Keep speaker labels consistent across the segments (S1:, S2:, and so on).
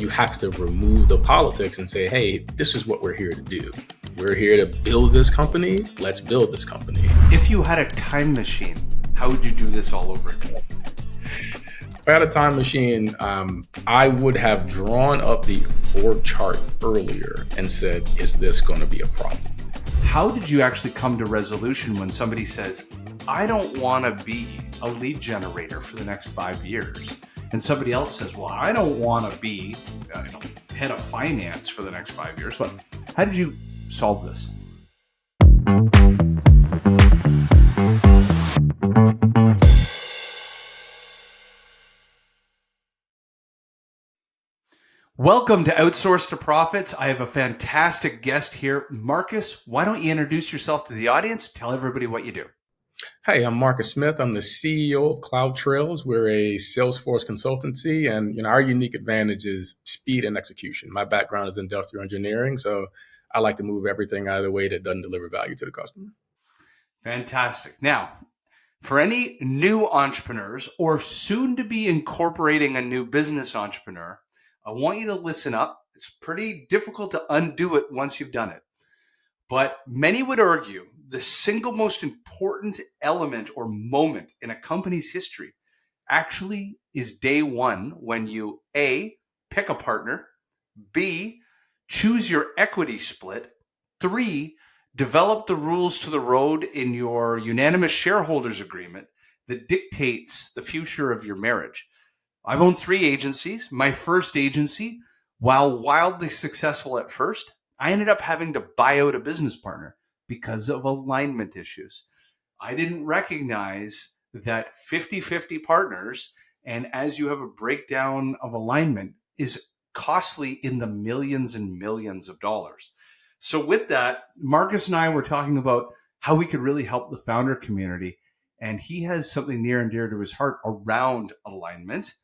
S1: you have to remove the politics and say, hey, this is what we're here to do. We're here to build this company. Let's build this company.
S2: If you had a time machine, how would you do this all over again?
S1: If I had a time machine, I would have drawn up the org chart earlier and said, is this going to be a problem?
S2: How did you actually come to resolution when somebody says, I don't want to be a lead generator for the next 5 years? And somebody else says, well, I don't want to be head of finance for the next 5 years. But how did you solve this? Welcome to Outsource to Profits. I have a fantastic guest here. Marcus, why don't you introduce yourself to the audience? Tell everybody what you do.
S1: Hey, I'm Marcus Smith. I'm the CEO of Cloud Trailz. We're a Salesforce consultancy, and our unique advantage is speed and execution. My background is industrial engineering, so I like to move everything out of the way that doesn't deliver value to the customer.
S2: Fantastic. Now, for any new entrepreneurs or soon to be incorporating a new business entrepreneur, I want you to listen up. It's pretty difficult to undo it once you've done it. But many would argue the single most important element or moment in a company's history actually is day one, when you A, pick a partner, B, choose your equity split, 3, develop the rules to the road in your unanimous shareholders agreement that dictates the future of your marriage. I've owned 3 agencies. My first agency, while wildly successful at first, I ended up having to buy out a business partner because of alignment issues. I didn't recognize that 50-50 partners, and as you have a breakdown of alignment, is costly in the millions and millions of dollars. So with that, Marcus and I were talking about how we could really help the founder community, and he has something near and dear to his heart around alignment,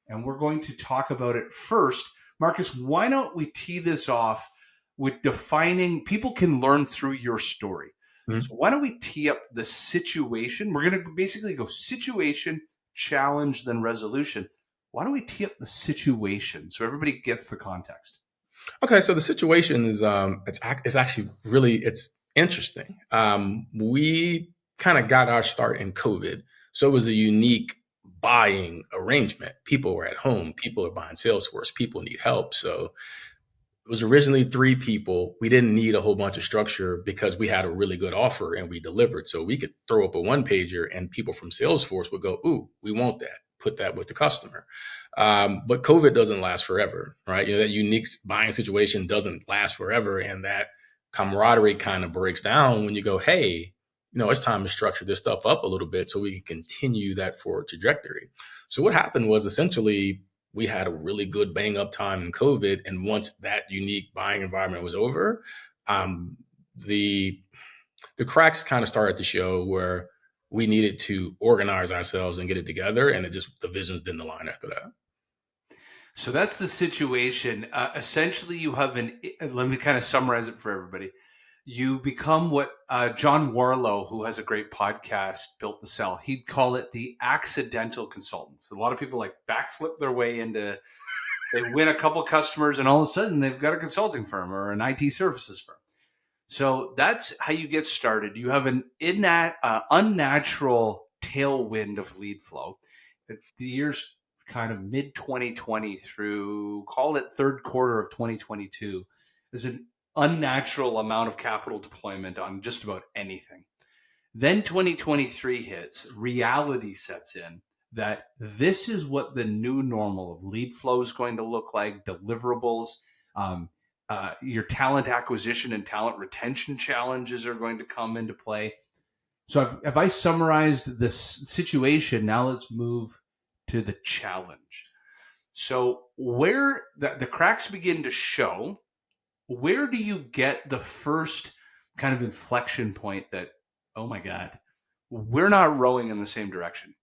S2: and we're going to talk about it first. Marcus, why don't we tee this off with defining, people can learn through your story. Mm-hmm. So why don't we tee up the situation? We're going to basically go situation, challenge, then resolution. Why don't we tee up the situation so everybody gets the context?
S1: Okay, so the situation is it's actually really interesting. We kind of got our start in COVID, so it was a unique buying arrangement. People were at home. People are buying Salesforce. People need help. So it was originally 3 people. We didn't need a whole bunch of structure because we had a really good offer and we delivered. So we could throw up a one-pager and people from Salesforce would go, ooh, we want that. Put that with the customer. But COVID doesn't last forever, right? That unique buying situation doesn't last forever. And that camaraderie kind of breaks down when you go, hey, it's time to structure this stuff up a little bit so we can continue that forward trajectory. So what happened was essentially we had a really good bang up time in COVID. And once that unique buying environment was over, the cracks kind of started to show where we needed to organize ourselves and get it together. And the visions didn't align after that.
S2: So that's the situation. Essentially, you have let me kind of summarize it for everybody. You become what John Warlow, who has a great podcast, Built to Sell, he'd call it the accidental consultant. So a lot of people backflip their way into, they win a couple customers and all of a sudden they've got a consulting firm or an IT services firm. So that's how you get started. You have an unnatural tailwind of lead flow. The years kind of mid-2020 through, call it third quarter of 2022, is an unnatural amount of capital deployment on just about anything. Then 2023 hits, reality sets in that this is what the new normal of lead flow is going to look like, deliverables, your talent acquisition and talent retention challenges are going to come into play. So if I summarized this situation, now let's move to the challenge. So where the cracks begin to show, where do you get the first kind of inflection point that, oh my God, we're not rowing in the same direction?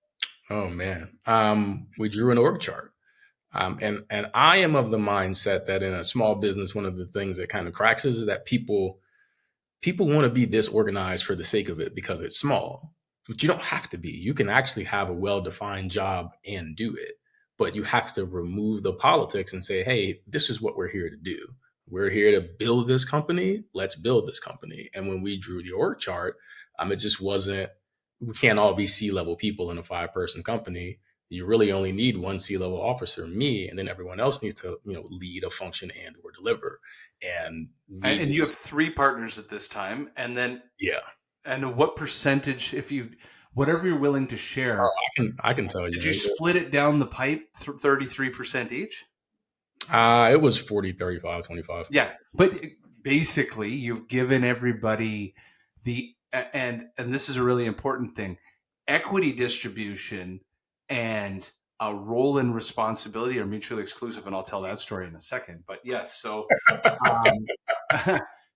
S1: Oh man, we drew an org chart. And I am of the mindset that in a small business, one of the things that kind of cracks is that people want to be disorganized for the sake of it because it's small, but you don't have to be. You can actually have a well-defined job and do it. but you have to remove the politics and say, hey, this is what we're here to do. We're here to build this company. Let's build this company. And when we drew the org chart, it just wasn't, we can't all be C-level people in a 5-person company. You really only need one C-level officer, me, and then everyone else needs to, lead a function and or deliver. And we
S2: And you have
S1: just,
S2: 3 partners at this time. And then,
S1: yeah.
S2: and what percentage, whatever you're willing to
S1: Oh,
S2: share,
S1: I can tell
S2: did
S1: you.
S2: you split it down the pipe 33% each?
S1: It was 40, 35, 25.
S2: Yeah. But basically, you've given everybody and this is a really important thing, equity distribution and a role and responsibility are mutually exclusive. And I'll tell that story in a second. But yes, so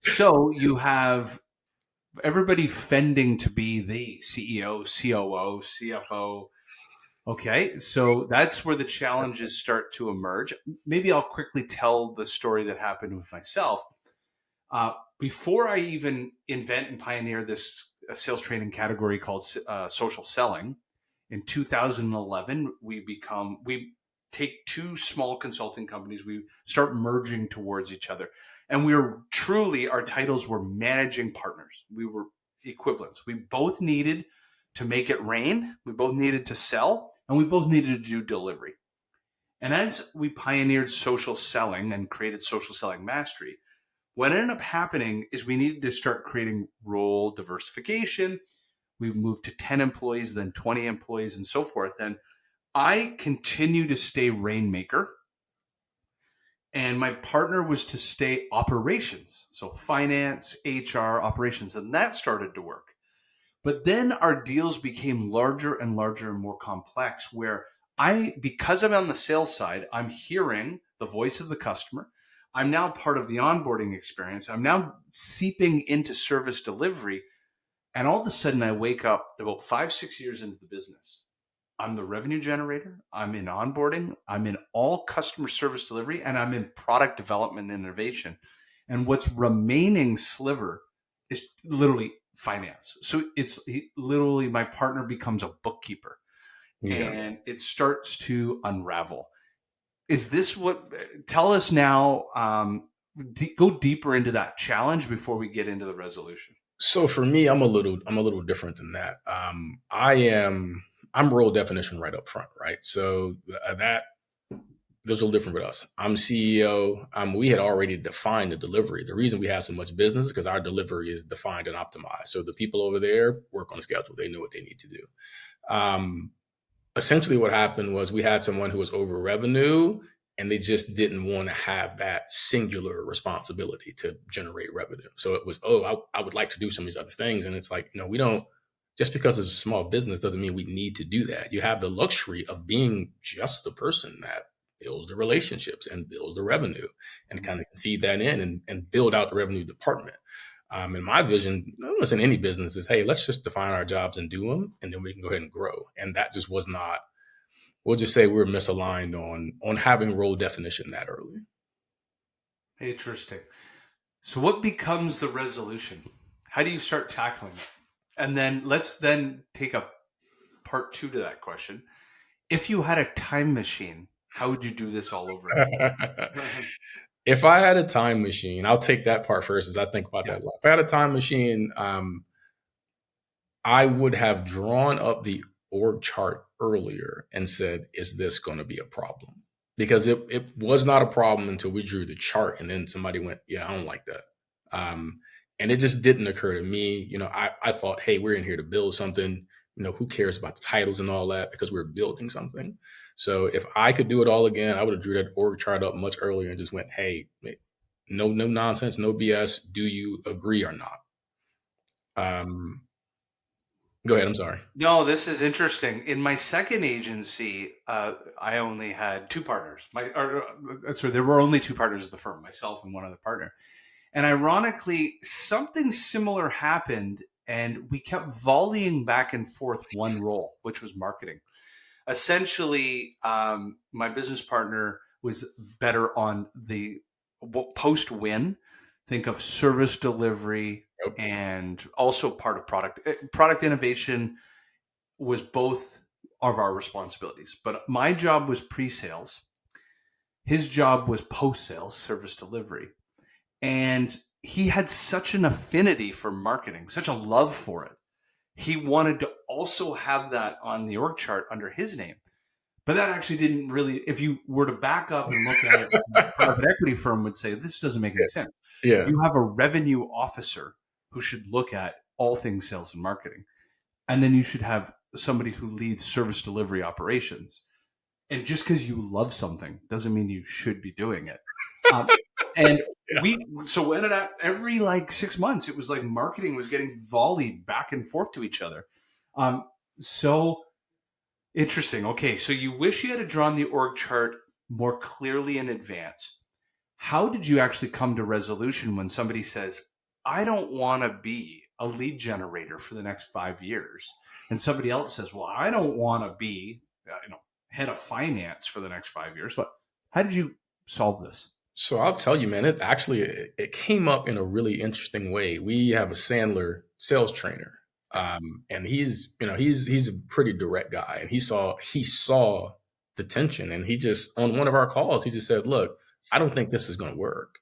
S2: so you have everybody fending to be the CEO, COO, CFO. Okay, so that's where the challenges start to emerge. Maybe I'll quickly tell the story that happened with myself. Before I even invent and pioneer this sales training category called social selling, in 2011, we take 2 small consulting companies, we start merging towards each other. And our titles were managing partners. We were equivalents. We both needed to make it rain. We both needed to sell, and we both needed to do delivery. And as we pioneered social selling and created social selling mastery, what ended up happening is we needed to start creating role diversification. We moved to 10 employees, then 20 employees, and so forth. And I continue to stay rainmaker. And my partner was to stay operations. So finance, HR, operations. And that started to work. But then our deals became larger and larger and more complex, where because I'm on the sales side, I'm hearing the voice of the customer. I'm now part of the onboarding experience. I'm now seeping into service delivery. And all of a sudden I wake up about 5-6 years into the business. I'm the revenue generator. I'm in onboarding. I'm in all customer service delivery, and I'm in product development and innovation. And what's remaining sliver is literally finance. So literally my partner becomes a bookkeeper,
S1: Yeah.
S2: and it starts to unravel. Is this tell us now, go deeper into that challenge before we get into the resolution.
S1: So for me, I'm a little different than that. I'm role definition right up front, right? So that there's a little different with us. I'm CEO. We had already defined the delivery. The reason we have so much business is because our delivery is defined and optimized. So the people over there work on schedule. They know what they need to do. Essentially what happened was we had someone who was over revenue, and they just didn't want to have that singular responsibility to generate revenue. So it was, I would like to do some of these other things. And it's like, we don't, just because it's a small business doesn't mean we need to do that. You have the luxury of being just the person that builds the relationships and builds the revenue and kind of feed that in and build out the revenue department. And my vision, almost in any business, is, hey, let's just define our jobs and do them, and then we can go ahead and grow. And that just was not, we'll just say we're misaligned on having role definition that early.
S2: Interesting. So what becomes the resolution? How do you start tackling it? And then let's then take a part 2 to that question. If you had a time machine, how would you do this all over again?
S1: If I had a time machine, I'll take that part first as I think about that. If I had a time machine, I would have drawn up the org chart earlier and said, is this going to be a problem? Because it was not a problem until we drew the chart, and then somebody went, yeah, I don't like that. And it just didn't occur to me. I thought, hey, we're in here to build something. Who cares about the titles and all that, because we're building something. So if I could do it all again, I would have drew that org chart up much earlier and just went, hey, no nonsense, no BS. Do you agree or not? Go ahead. I'm sorry.
S2: No, this is interesting. In my second agency, I only had 2 partners. There were only 2 partners of the firm, myself and one other partner. And ironically, something similar happened, and we kept volleying back and forth one role, which was marketing. Essentially, my business partner was better on the post-win. Think of service delivery, and also part of product innovation was both of our responsibilities. But my job was pre-sales. His job was post-sales, service delivery. And he had such an affinity for marketing, such a love for it. He wanted to also have that on the org chart under his name. But that actually didn't really, if you were to back up and look at it, a private equity firm would say, this doesn't make any sense.
S1: Yeah.
S2: You have a revenue officer who should look at all things sales and marketing. And then you should have somebody who leads service delivery operations. And just because you love something doesn't mean you should be doing it. And so ended up every like 6 months, it was like marketing was getting volleyed back and forth to each other. So interesting. Okay, so you wish you had drawn the org chart more clearly in advance. How did you actually come to resolution when somebody says, I don't want to be a lead generator for the next 5 years, and somebody else says, well, I don't want to be head of finance for the next 5 years? But how did you solve this?
S1: So I'll tell you, man, it came up in a really interesting way. We have a Sandler sales trainer, and he's a pretty direct guy, and he saw the tension, and he just, on one of our calls, he just said, look, I don't think this is going to work.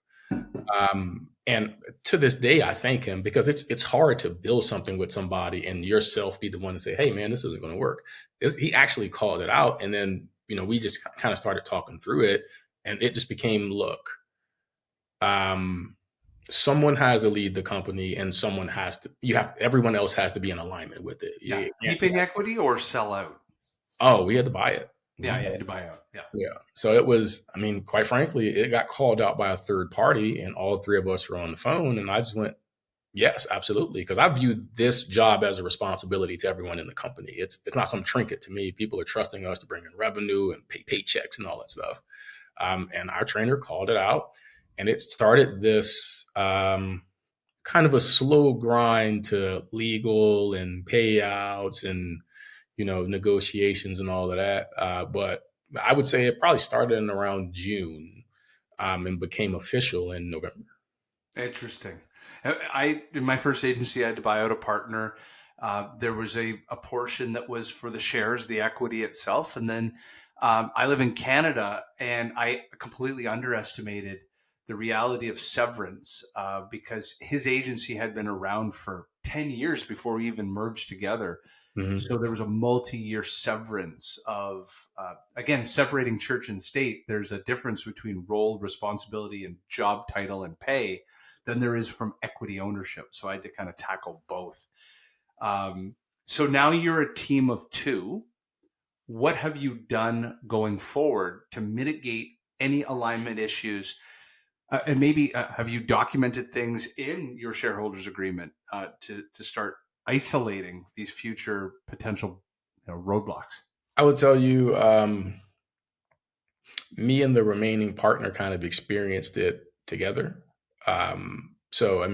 S1: And to this day, I thank him, because it's hard to build something with somebody and yourself be the one to say, hey man, this isn't going to work. He actually called it out, and then we just kind of started talking through it, and it just became, look, someone has to lead the company, and everyone else has to be in alignment with it.
S2: Yeah. Keeping equity or sell out?
S1: Oh, we had to buy it.
S2: Yeah, you had to buy out.
S1: Yeah. So it was, quite frankly, it got called out by a third party, and all three of us were on the phone, and I just went, yes, absolutely. Because I viewed this job as a responsibility to everyone in the company. It's not some trinket to me. People are trusting us to bring in revenue and pay paychecks and all that stuff. And our trainer called it out, and it started this kind of a slow grind to legal and payouts and negotiations and all of that. But I would say it probably started in around June, and became official in November.
S2: Interesting. In my first agency, I had to buy out a partner. There was a portion that was for the shares, the equity itself. And then I live in Canada, and I completely underestimated the reality of severance, because his agency had been around for 10 years before we even merged together. Mm-hmm. So there was a multi-year severance of, again, separating church and state. There's a difference between role, responsibility, and job title and pay than there is from equity ownership. So I had to kind of tackle both. So now you're a team of two. What have you done going forward to mitigate any alignment issues? And maybe have you documented things in your shareholders agreement to start isolating these future potential roadblocks? I
S1: would tell you, me and the remaining partner kind of experienced it together. So,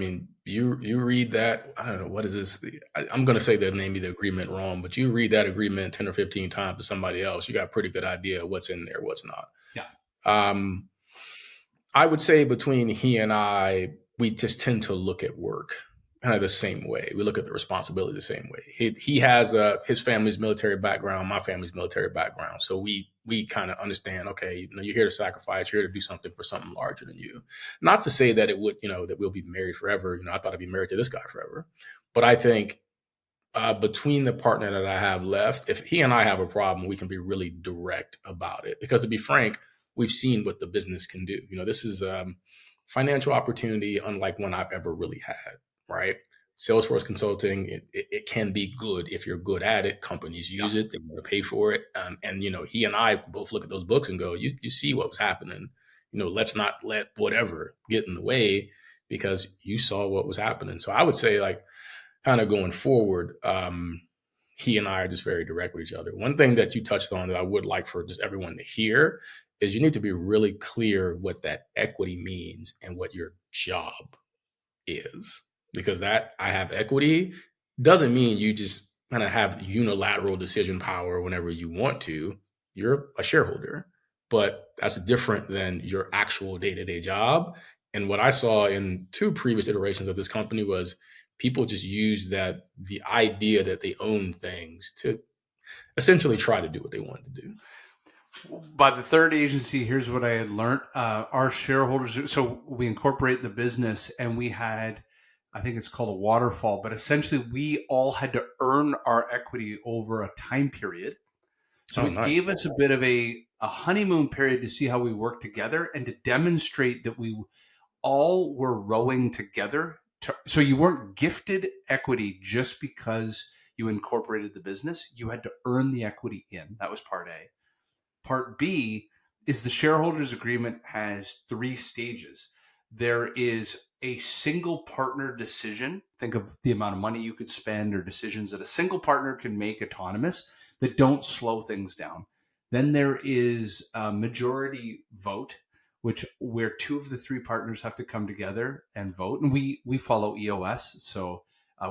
S1: you read that, I don't know, what is this? I'm going to say the name of the agreement wrong, but you read that agreement 10 or 15 times to somebody else, you got a pretty good idea of what's in there, what's not.
S2: Yeah.
S1: I would say between he and I, we just tend to look at work kind of the same way. We look at the responsibility the same way. He has his family's military background, my family's military background. So we kind of understand, okay, you're here to sacrifice, you're here to do something for something larger than you. Not to say that it would, that we'll be married forever. I thought I'd be married to this guy forever. But I think between the partner that I have left, if he and I have a problem, we can be really direct about it. Because to be frank, we've seen what the business can do. This is financial opportunity unlike one I've ever really had, right? Salesforce consulting, it can be good if you're good at it. Companies use it, they want to pay for it. And he and I both look at those books and go, you see what was happening. Let's not let whatever get in the way, because you saw what was happening. So I would say, like, kind of going forward, he and I are just very direct with each other. One thing that you touched on that I would like for just everyone to hear is you need to be really clear what that equity means and what your job is. Because that I have equity doesn't mean you just kind of have unilateral decision power whenever you want to. You're a shareholder, but that's different than your actual day-to-day job. And what I saw in 2 previous iterations of this company was people just use the idea that they own things to essentially try to do what they wanted to do.
S2: By the third agency, here's what I had learned. Our shareholders, so we incorporate the business and we had, I think it's called a waterfall, but essentially we all had to earn our equity over a time period. So it gave us a bit of a honeymoon period to see how we work together and to demonstrate that we all were rowing together. So you weren't gifted equity just because you incorporated the business. You had to earn the equity in. That was part A. Part B is the shareholders agreement has 3 stages. There is a single partner decision. Think of the amount of money you could spend or decisions that a single partner can make autonomous that don't slow things down. Then there is a majority vote, where 2 of the 3 partners have to come together and vote. And we follow EOS. So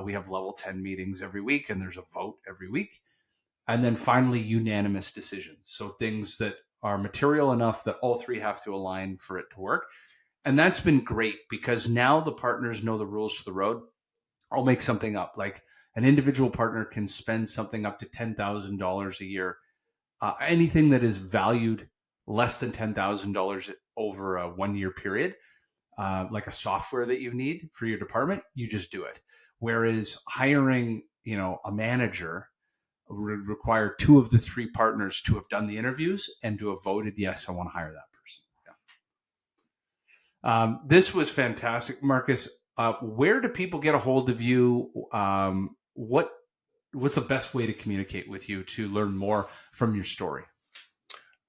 S2: we have level 10 meetings every week and there's a vote every week. And then finally, unanimous decisions. So things that are material enough that all 3 have to align for it to work. And that's been great because now the partners know the rules to the road. I'll make something up. Like an individual partner can spend something up to $10,000 a year. Anything that is valued less than $10,000 over a 1-year period, like a software that you need for your department, you just do it. Whereas hiring, a manager would require 2 of the 3 partners to have done the interviews and to have voted, yes, I want to hire that person. Yeah. This was fantastic, Marcus. Where do people get a hold of you? What's the best way to communicate with you to learn more from your story?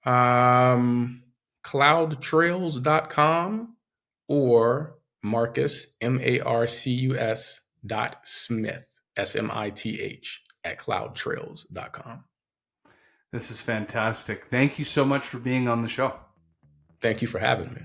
S1: Cloudtrailz.com or Marcus, Marcus .smith, SMITH at cloudtrailz.com.
S2: This is fantastic. Thank you so much for being on the show.
S1: Thank you for having me.